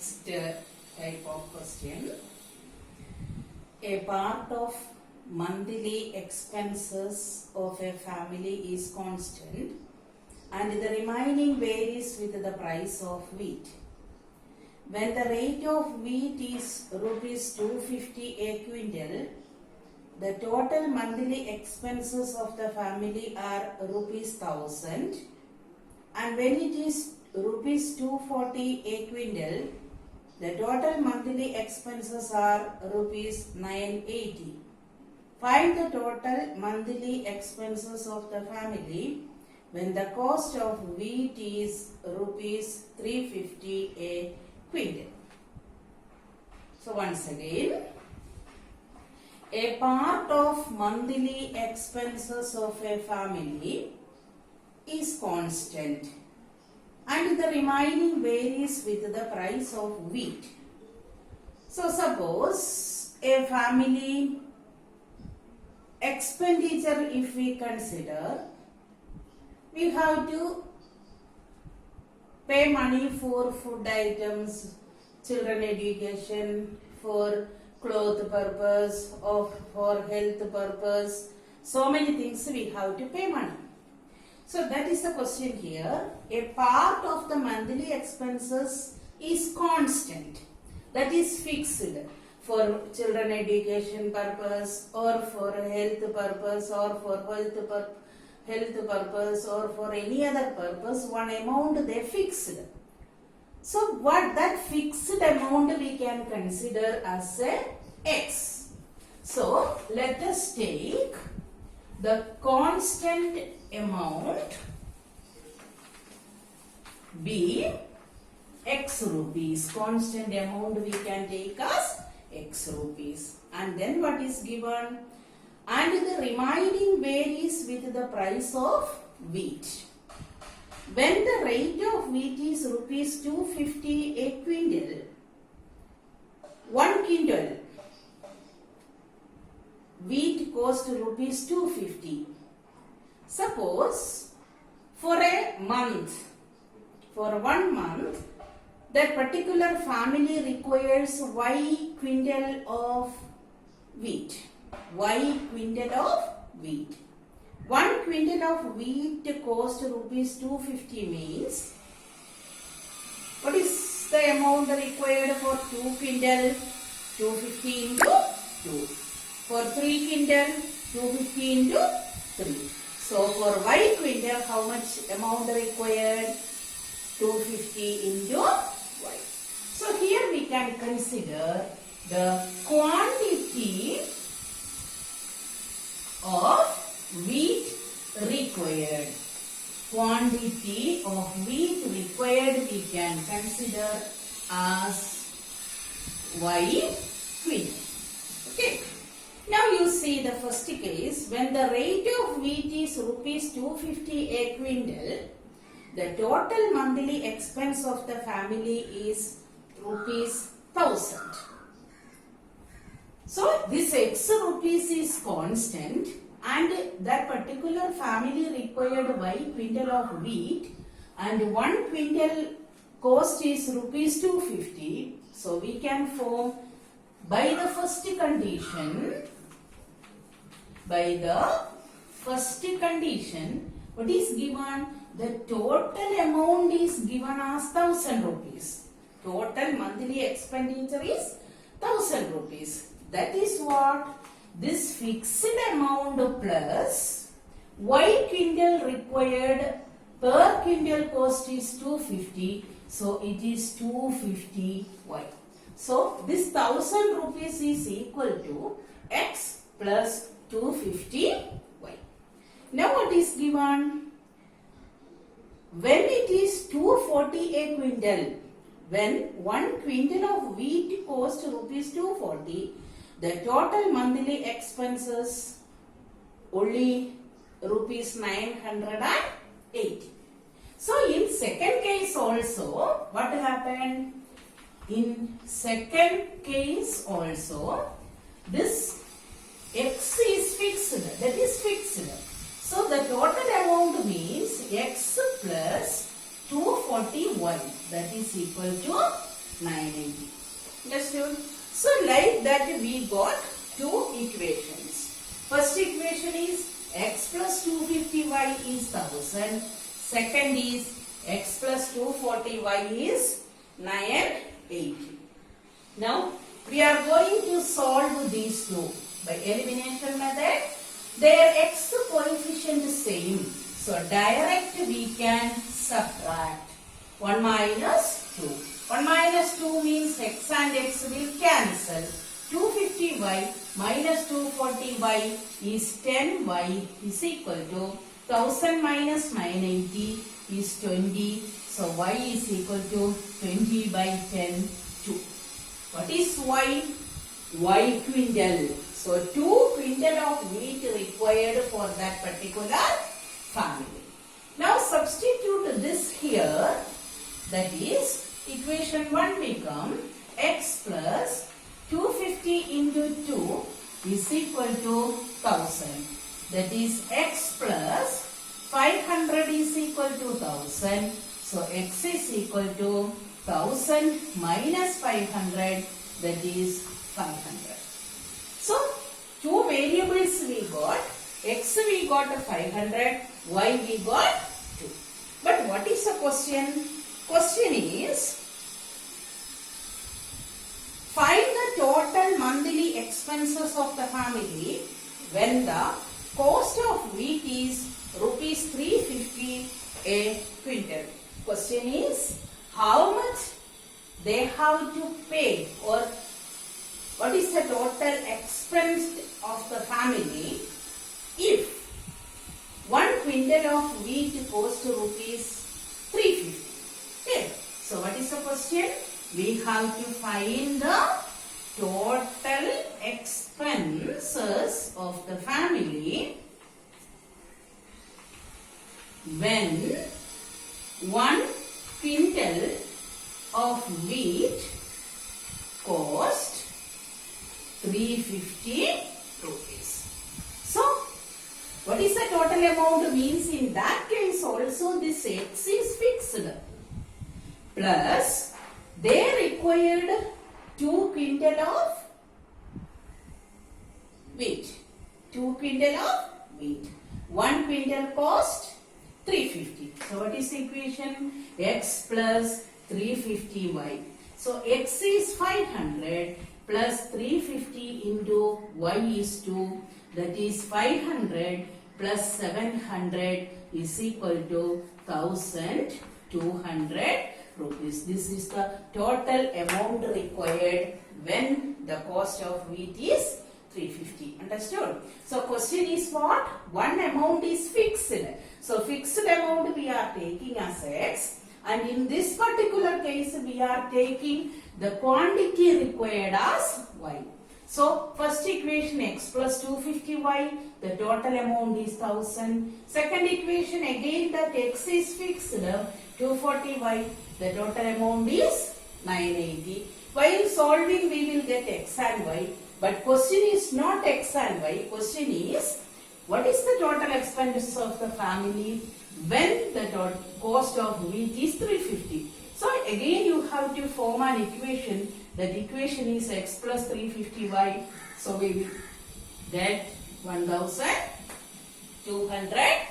next type of question. A part of monthly expenses of a family is constant and the remaining varies with the price of wheat. When the rate of wheat is rupees 250 a quintal, the total monthly expenses of the family are rupees 1000, and when it is rupees 240 a quintal, the total monthly expenses are rupees 980. Find the total monthly expenses of the family when the cost of wheat is rupees 350 a quintal. So once again, a part of monthly expenses of a family is constant and the remaining varies with the price of wheat. So suppose a family expenditure, if we consider, we have to pay money for food items, children education, for cloth purpose, or for health purpose. So many things we have to pay money. So that is the question here. A part of the monthly expenses is constant. That is fixed for children education purpose, or for health purpose, or for health purpose, or for any other purpose. One amount they fixed. So what that fixed amount we can consider as a X. So let us take the constant amount be X rupees. Constant amount we can take as X rupees. And then what is given? And the remaining varies with the price of wheat. When the rate of wheat is rupees 250 a quintal, 1 quintal wheat cost rupees 250. Suppose for a month, for 1 month, that particular family requires Y quintal of wheat. Y quintal of wheat. 1 quintal of wheat cost rupees 250 means, what is the amount required for 2 quintal? 250 into 2. For 3 quintal, 250 into 3. So for Y quintal, how much amount required? 250 into Y. So here we can consider the quantity of wheat required. Quantity of wheat required we can consider as Y quintal. Okay. Now you see the first case, when the rate of wheat is rupees 250 a quintal, the total monthly expense of the family is rupees 1000. So this X rupees is constant and that particular family required Y quintal of wheat and 1 quintal cost is rupees 250. So we can form by the first condition, what is given? The total amount is given as 1000 rupees. Total monthly expenditure is 1000 rupees. That is what this fixed amount plus Y quintal required per quintal cost is 250. So it is 250 Y. So this 1000 rupees is equal to X plus 250 Y. Now what is given? When it is 240 a quintal, when 1 quintal of wheat cost rupees 240, the total monthly expenses only rupees 980. So in second case also, what happened? In second case also, this X is fixed, that is fixed. So the total amount means X plus 241, that is equal to 980. First equation is x plus 250y is 1000. Second is x plus 240y is 980. Now we are going to solve these two by elimination method. Their x coefficient is same, so direct we can subtract 1 minus 2. 1 minus 2 means x and x will cancel. 250y minus 240y is 10y is equal to 1000 minus 980 is 20. So y is equal to 20 by 10, 2. What is y? Y quintal. So 2 quintal of wheat required for that particular family. Now substitute this here. That is equation 1 become x plus 250 into 2 is equal to 1000. That is x plus 500 is equal to 1000. So x is equal to 1000 minus 500, that is 500. So two variables we got. X we got 500, y we got 2. But what is the question? Question is, find the total monthly expenses of the family when the cost of wheat is rupees 350 a quintal. Question is, how much they have to pay, or what is the total expense of the family if 1 quintal of wheat costs rupees 350. Okay. So what is the question? We have to find the total expenses of the family when 1 quintal of wheat cost 350 rupees. So what is the total amount? Means in that case also this x is fixed. Plus they required 2 quintal of wheat. 2 quintal of wheat. 1 quintal cost 350. So what is the equation? X plus 350y. So x is 500 plus 350 into y is 2. That is 500 plus 700 is equal to 1200 rupees. This is the total amount required when the cost of wheat is 350. Understood? So question is what? One amount is fixed. So fixed amount we are taking as x, and in this particular case we are taking the quantity required as y. So first equation x plus 250y, the total amount is 1000. Second equation again that x is fixed, 240y, the total amount is 980. While solving we will get x and y, but question is not x and y. Question is, what is the total expenses of the family when the cost of wheat is 350? So again you have to form an equation. That equation is x plus 350y. So we will get 1200